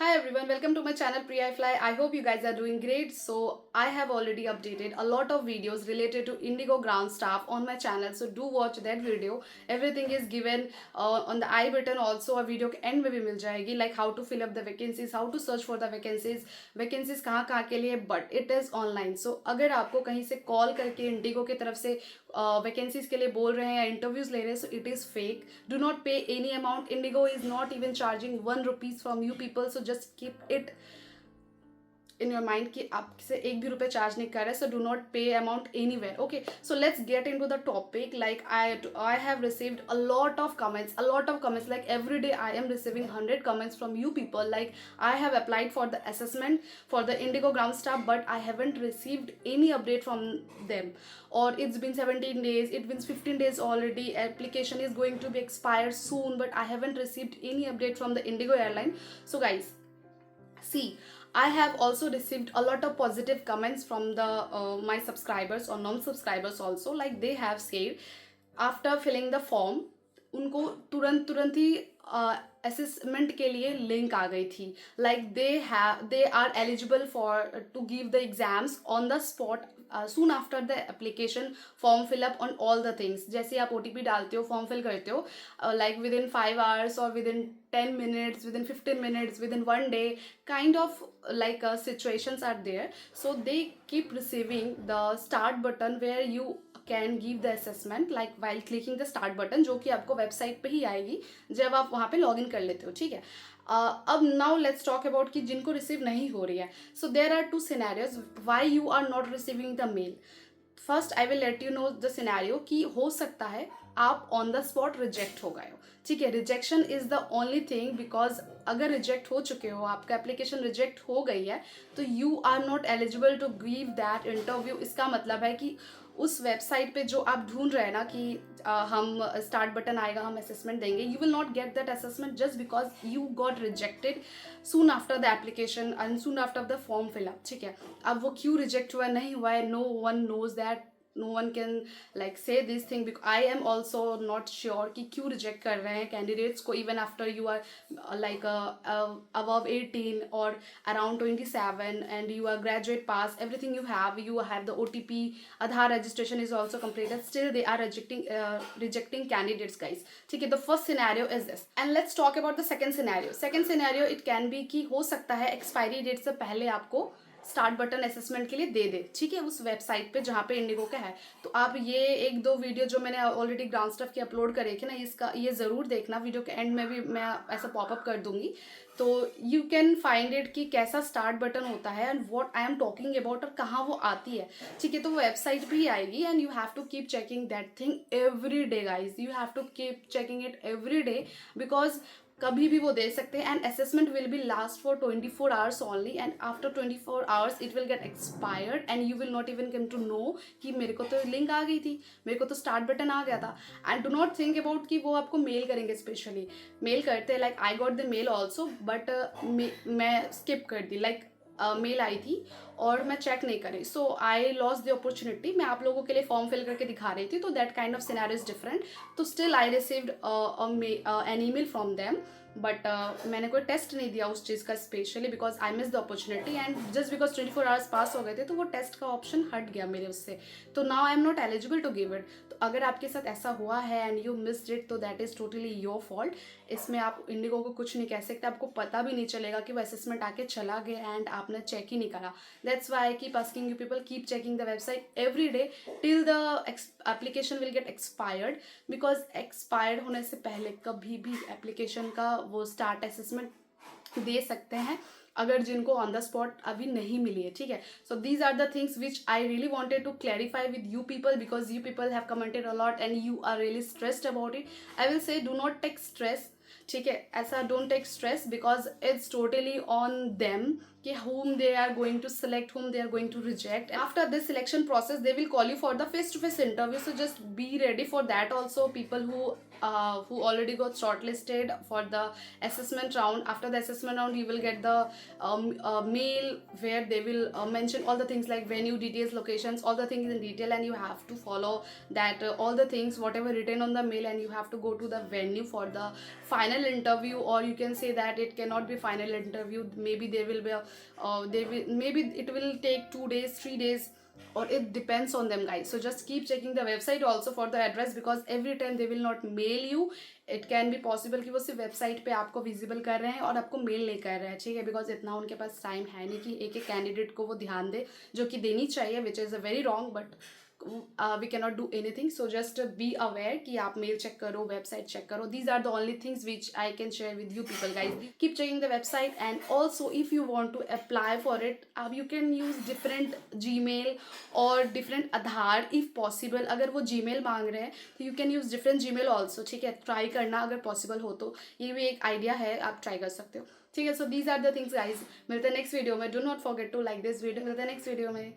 Hi everyone, welcome to my channel Priya Fly. I hope you guys are doing great. So I have already updated a lot of videos related to Indigo ground staff on my channel. So do watch that video. Everything is given on the I button. Also a video के end में भी मिल जाएगी, like how to fill up the vacancies, how to search for the vacancies कहाँ कहाँ के लिए, but it is online. So अगर आपको कहीं से कॉल करके इंडिगो की तरफ से वैकेंसीज के लिए बोल रहे हैं या इंटरव्यूज ले रहे हैं, so it is fake. Do not pay any amount. IndiGo is not even charging ₹1 from you people. So just keep it in your mind कि आपसे एक भी रुपये चार्ज नहीं कर रहे. So do not pay amount anywhere. Okay, so let's get into the topic. Like I have received a lot of comments. Like every day I am receiving 100 comments from you people. Like I have applied for the assessment for the Indigo ground staff, but I haven't received any update from them. Or it's been 17 days, it's been 15 days already, application is going to be expired soon, but I haven't received any update from the Indigo airline. So guys, see, I have also received a lot of positive comments from the my subscribers or non-subscribers also. Like they have said after filling the form उनको तुरंत तुरंत ही assessment के लिए link आ गई थी. Like they are eligible for to give the exams on the spot soon after the application form fill up on all the things. जैसे आप OTP डालते हो, फॉर्म फिल करते हो, लाइक विद इन 5 hours और within 10 minutes, within 15 minutes, within 1 day, kind of like situations are there. So they keep receiving the start button where you can give the assessment, like while clicking the start button, जो कि आपको website पे ही आएगी जब आप वहाँ पे लॉग इन कर लेते हो. ठीक है. अब नाउ लेट्स टॉक अबाउट कि जिनको रिसीव नहीं हो रही है. So there are 2 scenarios why you are not receiving the mail. First I will let you know the scenario कि हो सकता है आप ऑन द स्पॉट रिजेक्ट हो गए हो. ठीक है, rejection is the only thing, because अगर रिजेक्ट हो चुके हो, आपका एप्लीकेशन रिजेक्ट हो गई है, तो you are not eligible to give that interview. इसका मतलब है कि उस वेबसाइट पे जो आप ढूंढ रहे हैं ना कि हम स्टार्ट बटन आएगा, हम असेसमेंट देंगे, you will not get that assessment just because you got rejected soon after the application and soon after the form fill up. ठीक है, अब वो क्यों रिजेक्ट हुआ, नहीं हुआ है, no one knows that. no one can like say this thing because I am also not sure कि क्यों reject कर रहे हैं candidates को even after you are above 18 or around 27 and you are graduate pass, everything you have the OTP, Aadhaar registration is also completed, still they are rejecting candidates guys. ठीक है, the first scenario is this and let's talk about the second scenario. It can be कि हो सकता है expiry date से पहले आपको start button assessment के लिए दे दे. ठीक है, उस वेबसाइट पे जहाँ पे इंडिगो का है. तो आप ये 1-2 वीडियो जो मैंने ऑलरेडी ग्राउंड स्टफ की अपलोड करे थे ना, इसका ये ज़रूर देखना. वीडियो के एंड में भी मैं ऐसा पॉपअप कर दूंगी, तो यू कैन फाइंड इट कि कैसा स्टार्ट बटन होता है and what I am talking about और कहाँ वो आती है. ठीक है, तो वो वेबसाइट पे ही आएगी and you have to keep checking that thing every day guys. You have to keep checking it every day because कभी भी वो दे सकते हैं and assessment will be last for 24 hours only and after 24 hours it will get expired and you will not even come to know कि मेरे को तो लिंक आ गई थी, मेरे को तो स्टार्ट बटन आ गया था. And do not think about कि वो आपको मेल करेंगे. स्पेशली मेल करते हैं, like I got the mail also, but मैं स्किप कर दी. लाइक मेल आई थी और मैं चेक नहीं करी, सो आई लॉस द अपॉर्चुनिटी. मैं आप लोगों के लिए फॉर्म फिल करके दिखा रही थी, तो that kind of scenario is different. तो still I received an email from them, but मैंने कोई टेस्ट नहीं दिया उस चीज़ का specially because I miss the opportunity and just because 24 hours पास हो गए थे, तो वो टेस्ट का ऑप्शन हट गया मेरे उससे. तो now I am not eligible to give it. तो अगर आपके साथ ऐसा हुआ है एंड यू मिस्ड इट, तो that is totally your fault. इसमें आप इंडिगो को कुछ नहीं कह सकते. आपको पता भी नहीं चलेगा कि वो असेसमेंट आके चला गया एंड आपने चेक ही नहीं करा. That's why I keep asking you people, keep checking the website every day till the application will get expired. Because expired होने से पहले कभी भी एप्लीकेशन का वो स्टार्ट असेसमेंट दे सकते हैं अगर जिनको ऑन द स्पॉट अभी नहीं मिली है. ठीक है, so these are the things which I really wanted to clarify with you people because you people have commented a lot and you are really stressed about it. I will say do not take stress. ठीक है, ऐसा don't take stress because it's totally on them कि whom they are going to select, whom they are going to reject. After this selection process, they will call you for the face-to-face interview. So just be ready for that. Also, people who already got shortlisted for the assessment round. After the assessment round, you will get the mail where they will mention all the things like venue details, locations, all the things in detail, and you have to follow that all the things whatever written on the mail, and you have to go to the venue for the final interview. Or you can say that it cannot be final interview, maybe there will be a they will, maybe it will take 2 days, 3 days, or it depends on them, guys. So just keep checking the website also for the address, because every time they will not mail you. It can be possible कि वो सिर्फ website पे आपको visible कर रहे हैं और आपको मेल नहीं कर रहे हैं, ठीक है, बिकॉज इतना उनके पास टाइम है नहीं कि एक एक कैंडिडेट को वो ध्यान दे, जो कि देनी चाहिए, which is a very wrong, but we can not do anything. So just be aware कि आप मेल चेक करो, वेबसाइट चेक करो. These are the only things which I can share with you people, guys. Keep checking the website, and also if you want to apply for it, you can use different Gmail और different Aadhaar if possible. अगर वो Gmail मांग रहे हैं तो you can use different Gmail also, ठीक है. Try करना अगर पॉसिबल हो तो, ये भी एक आइडिया है, आप ट्राई कर सकते हो, ठीक है. So these are the things, guys. मिलते हैं नेक्स्ट वीडियो में. Do not forget to like this video. मिलते हैं नेक्स्ट वीडियो में.